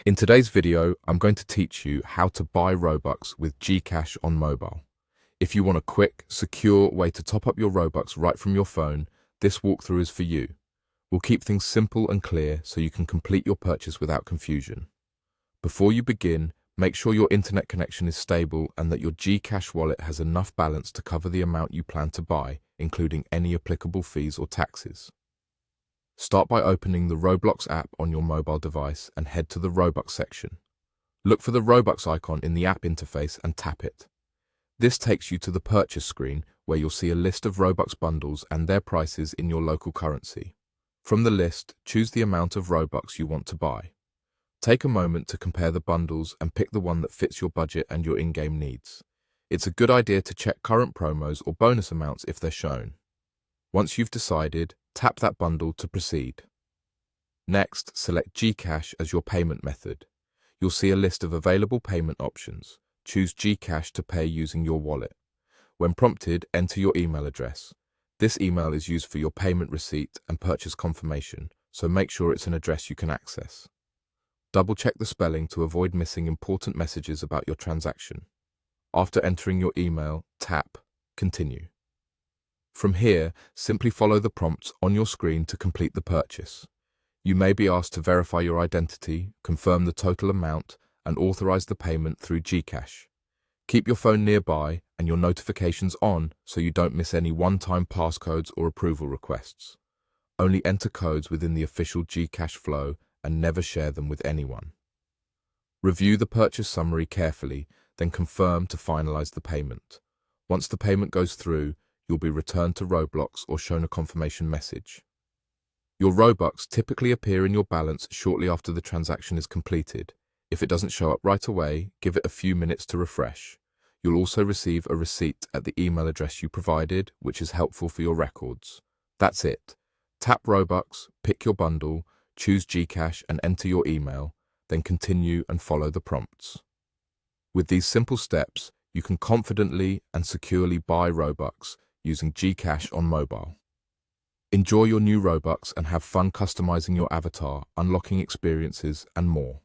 In today's video, I'm going to teach you how to buy Robux with GCash on mobile. If you want a quick, secure way to top up your Robux right from your phone, this walkthrough is for you. We'll keep things simple and clear so you can complete your purchase without confusion. Before you begin, make sure your internet connection is stable and that your GCash wallet has enough balance to cover the amount you plan to buy, including any applicable fees or taxes. Start by opening the Roblox app on your mobile device and head to the Robux section. Look for the Robux icon in the app interface and tap it. This takes you to the purchase screen where you'll see a list of Robux bundles and their prices in your local currency. From the list, choose the amount of Robux you want to buy. Take a moment to compare the bundles and pick the one that fits your budget and your in-game needs. It's a good idea to check current promos or bonus amounts if they're shown. Once you've decided, tap that bundle to proceed. Next, select GCash as your payment method. You'll see a list of available payment options. Choose GCash to pay using your wallet. When prompted, enter your email address. This email is used for your payment receipt and purchase confirmation, so make sure it's an address you can access. Double-check the spelling to avoid missing important messages about your transaction. After entering your email, tap Continue. From here, simply follow the prompts on your screen to complete the purchase. You may be asked to verify your identity, confirm the total amount, and authorize the payment through GCash. Keep your phone nearby and your notifications on so you don't miss any one-time passcodes or approval requests. Only enter codes within the official GCash flow and never share them with anyone. Review the purchase summary carefully, then confirm to finalize the payment. Once the payment goes through, you'll be returned to Roblox or shown a confirmation message. Your Robux typically appear in your balance shortly after the transaction is completed. If it doesn't show up right away, give it a few minutes to refresh. You'll also receive a receipt at the email address you provided, which is helpful for your records. That's it. Tap Robux, pick your bundle, choose GCash and enter your email, then continue and follow the prompts. With these simple steps, you can confidently and securely buy Robux using GCash on mobile. Enjoy your new Robux and have fun customizing your avatar, unlocking experiences, and more.